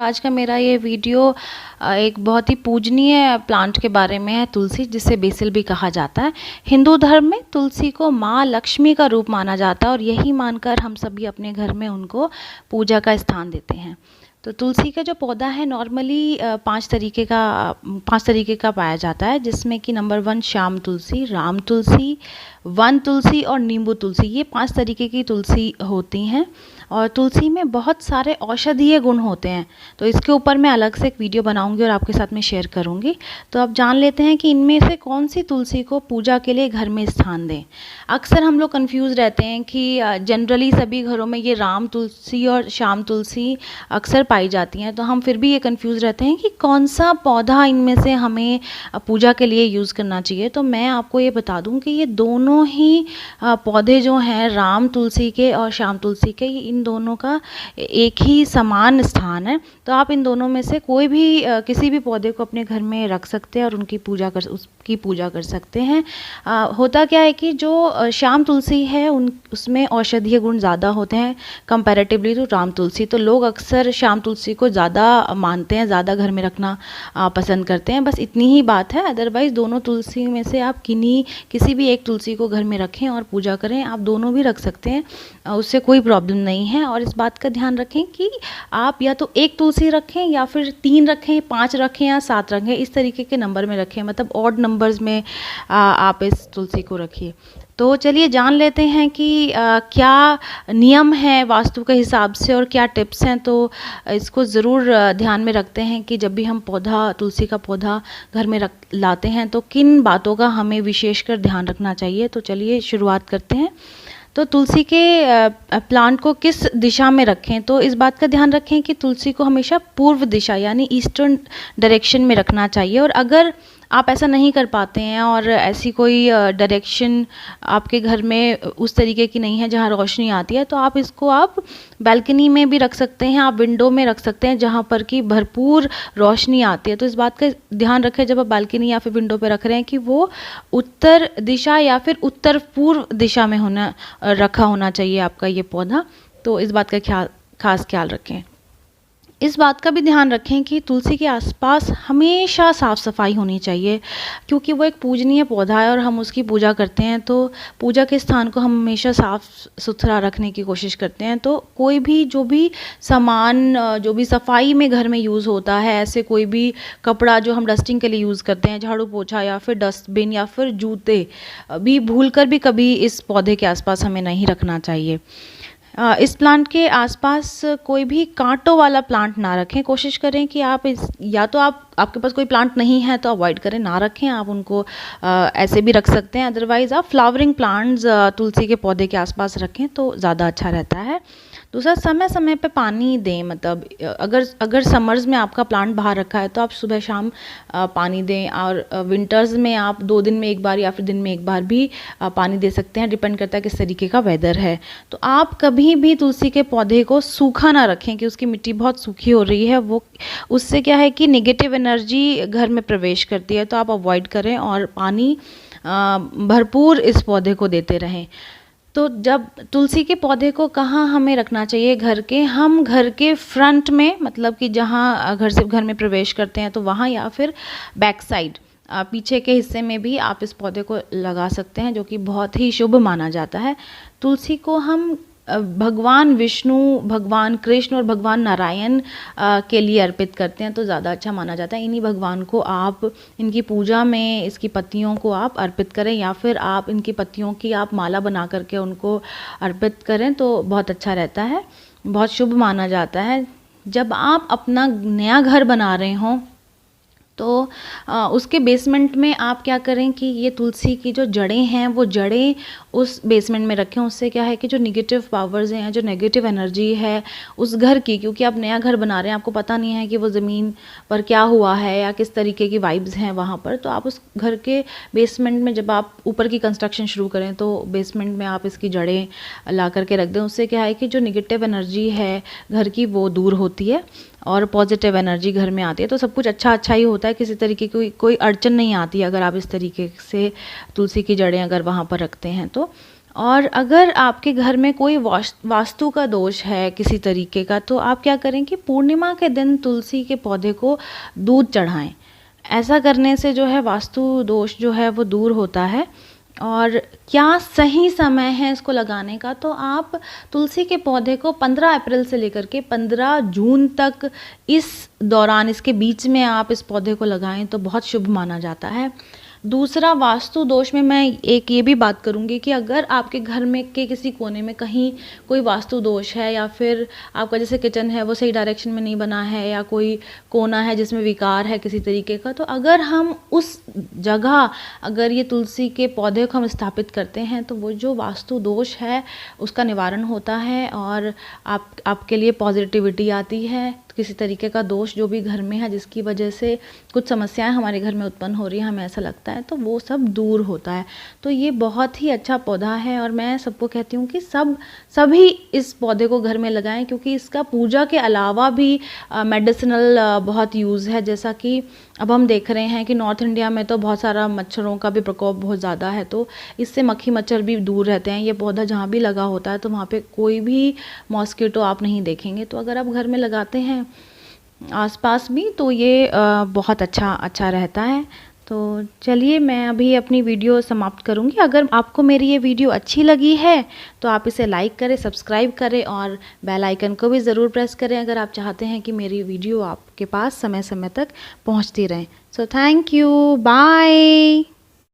आज का मेरा ये वीडियो एक बहुत ही पूजनीय प्लांट के बारे में है, तुलसी, जिसे बेसिल भी कहा जाता है। हिंदू धर्म में तुलसी को माँ लक्ष्मी का रूप माना जाता है और यही मानकर हम सभी अपने घर में उनको पूजा का स्थान देते हैं। तो तुलसी का जो पौधा है नॉर्मली पांच तरीके का पाया जाता है, जिसमें कि नंबर 1 श्याम तुलसी, राम तुलसी, वन तुलसी और नींबू तुलसी। ये 5 तरीके की तुलसी होती हैं और तुलसी में बहुत सारे औषधीय गुण होते हैं। तो इसके ऊपर मैं अलग से एक वीडियो बनाऊंगी और आपके साथ में शेयर करूंगी। तो अब जान लेते हैं कि इनमें से कौन सी तुलसी को पूजा के लिए घर में स्थान दें। अक्सर हम लोग कंफ्यूज रहते हैं कि जनरली सभी घरों में ये राम तुलसी और श्याम तुलसी अक्सर पाई जाती हैं, तो हम फिर भी ये कंफ्यूज रहते हैं कि कौन सा पौधा इनमें से हमें पूजा के लिए यूज़ करना चाहिए। तो मैं आपको ये बता दूं कि ये दोनों ही पौधे जो हैं, राम तुलसी के और श्याम तुलसी के, इन दोनों का एक ही समान स्थान है। तो आप इन दोनों में से कोई भी किसी भी पौधे को अपने घर में रख सकते हैं और उसकी पूजा कर सकते हैं। होता क्या है कि जो श्याम तुलसी है उसमें औषधीय गुण ज़्यादा होते हैं कंपैरेटिवली टू राम तुलसी। तो लोग अक्सर श्याम तुलसी को ज़्यादा मानते हैं, ज़्यादा घर में रखना पसंद करते हैं। बस इतनी ही बात है। अदरवाइज़ दोनों तुलसी में से आप किसी भी एक तुलसी को घर में रखें और पूजा करें। आप दोनों भी रख सकते हैं, उससे कोई प्रॉब्लम नहीं है। और इस बात का ध्यान रखें कि आप या तो एक तुलसी रखें या फिर 3 रखें, 5 रखें या 7 रखें, इस तरीके के नंबर में रखें, मतलब ऑड नंबर्स में आप इस तुलसी को रखिए। तो चलिए जान लेते हैं कि क्या नियम है वास्तु के हिसाब से और क्या टिप्स हैं। तो इसको ज़रूर ध्यान में रखते हैं कि जब भी हम तुलसी का पौधा घर में लाते हैं तो किन बातों का हमें विशेषकर ध्यान रखना चाहिए। तो चलिए शुरुआत करते हैं। तो तुलसी के प्लांट को किस दिशा में रखें, तो इस बात का ध्यान रखें कि तुलसी को हमेशा पूर्व दिशा यानी ईस्टर्न डायरेक्शन में रखना चाहिए। और अगर आप ऐसा नहीं कर पाते हैं और ऐसी कोई डायरेक्शन आपके घर में उस तरीके की नहीं है जहाँ रोशनी आती है, तो आप इसको बालकनी में भी रख सकते हैं, आप विंडो में रख सकते हैं जहाँ पर कि भरपूर रोशनी आती है। तो इस बात का ध्यान रखें जब आप बालकनी या फिर विंडो पे रख रहे हैं कि वो उत्तर दिशा या फिर उत्तर पूर्व दिशा में रखा होना चाहिए आपका ये पौधा। तो इस बात का खास ख्याल रखें। इस बात का भी ध्यान रखें कि तुलसी के आसपास हमेशा साफ़ सफाई होनी चाहिए, क्योंकि वो एक पूजनीय पौधा है और हम उसकी पूजा करते हैं। तो पूजा के स्थान को हम हमेशा साफ़ सुथरा रखने की कोशिश करते हैं। तो कोई भी जो भी सामान जो भी सफाई में घर में यूज़ होता है, ऐसे कोई भी कपड़ा जो हम डस्टिंग के लिए यूज़ करते हैं, झाड़ू पोछा या फिर डस्टबिन या फिर जूते, भी भूलकर भी कभी इस पौधे के आसपास हमें नहीं रखना चाहिए। इस प्लांट के आसपास कोई भी कांटों वाला प्लांट ना रखें। कोशिश करें कि आपके पास कोई प्लांट नहीं है तो अवॉइड करें, ना रखें। आप उनको ऐसे भी रख सकते हैं। अदरवाइज़ आप फ्लावरिंग प्लांट्स तुलसी के पौधे के आसपास रखें तो ज़्यादा अच्छा रहता है। दूसरा, समय समय पे पानी दें। मतलब अगर समर्स में आपका प्लांट बाहर रखा है तो आप सुबह शाम पानी दें, और विंटर्स में आप 2 दिन में एक बार या फिर दिन में एक बार भी पानी दे सकते हैं। डिपेंड करता है किस तरीके का वेदर है। तो आप कभी भी तुलसी के पौधे को सूखा ना रखें कि उसकी मिट्टी बहुत सूखी हो रही है, उससे क्या है कि नेगेटिव एनर्जी घर में प्रवेश करती है। तो आप अवॉइड करें और पानी भरपूर इस पौधे को देते रहें। तो जब तुलसी के पौधे को कहाँ हमें रखना चाहिए, हम घर के फ्रंट में, मतलब कि जहाँ घर में प्रवेश करते हैं तो वहाँ, या फिर बैक साइड पीछे के हिस्से में भी आप इस पौधे को लगा सकते हैं, जो कि बहुत ही शुभ माना जाता है। तुलसी को हम भगवान विष्णु, भगवान कृष्ण और भगवान नारायण के लिए अर्पित करते हैं, तो ज़्यादा अच्छा माना जाता है। इन्हीं भगवान को आप इनकी पूजा में इसकी पत्तियों को आप अर्पित करें, या फिर आप इनकी पत्तियों की आप माला बना करके उनको अर्पित करें तो बहुत अच्छा रहता है, बहुत शुभ माना जाता है। जब आप अपना नया घर बना रहे हों तो उसके बेसमेंट में आप क्या करें कि ये तुलसी की जो जड़ें हैं वो जड़ें उस बेसमेंट में रखें। उससे क्या है कि जो नेगेटिव पावर्स हैं, जो नेगेटिव एनर्जी है उस घर की, क्योंकि आप नया घर बना रहे हैं, आपको पता नहीं है कि वो ज़मीन पर क्या हुआ है या किस तरीके की वाइब्स हैं वहाँ पर। तो आप उस घर के बेसमेंट में, जब आप ऊपर की कंस्ट्रक्शन शुरू करें तो बेसमेंट में आप इसकी जड़ें ला करके रख दें। उससे क्या है कि जो नेगेटिव एनर्जी है घर की वो दूर होती है और पॉजिटिव एनर्जी घर में आती है। तो सब कुछ अच्छा ही होता है, किसी तरीके की कोई अड़चन नहीं आती अगर आप इस तरीके से तुलसी की जड़ें अगर वहाँ पर रखते हैं तो। और अगर आपके घर में कोई वास्तु का दोष है किसी तरीके का, तो आप क्या करें कि पूर्णिमा के दिन तुलसी के पौधे को दूध चढ़ाएं। ऐसा करने से जो है वास्तु दोष जो है वो दूर होता है। और क्या सही समय है इसको लगाने का, तो आप तुलसी के पौधे को 15 अप्रैल से लेकर के 15 जून तक, इस दौरान, इसके बीच में आप इस पौधे को लगाएं तो बहुत शुभ माना जाता है। दूसरा, वास्तु दोष में मैं एक ये भी बात करूँगी कि अगर आपके घर में के किसी कोने में कहीं कोई वास्तु दोष है, या फिर आपका जैसे किचन है वो सही डायरेक्शन में नहीं बना है, या कोई कोना है जिसमें विकार है किसी तरीके का, तो अगर हम उस जगह अगर ये तुलसी के पौधे को हम स्थापित करते हैं तो वो जो वास्तु दोष है उसका निवारण होता है, और आपके लिए पॉजिटिविटी आती है। किसी तरीके का दोष जो भी घर में है जिसकी वजह से कुछ समस्याएं हमारे घर में उत्पन्न हो रही हैं, हमें ऐसा लगता है, तो वो सब दूर होता है। तो ये बहुत ही अच्छा पौधा है, और मैं सबको कहती हूँ कि सभी इस पौधे को घर में लगाएं, क्योंकि इसका पूजा के अलावा भी मेडिसिनल बहुत यूज़ है। जैसा कि अब हम देख रहे हैं कि नॉर्थ इंडिया में तो बहुत सारा मच्छरों का भी प्रकोप बहुत ज़्यादा है, तो इससे मक्खी मच्छर भी दूर रहते हैं। ये पौधा जहाँ भी लगा होता है तो वहाँ पे कोई भी मॉस्किटो आप नहीं देखेंगे। तो अगर आप घर में लगाते हैं आसपास भी, तो ये बहुत अच्छा रहता है। तो चलिए, मैं अभी अपनी वीडियो समाप्त करूंगी। अगर आपको मेरी ये वीडियो अच्छी लगी है तो आप इसे लाइक करें, सब्सक्राइब करें और बेल आइकन को भी ज़रूर प्रेस करें, अगर आप चाहते हैं कि मेरी वीडियो आपके पास समय समय तक पहुंचती रहे। So thank you, bye.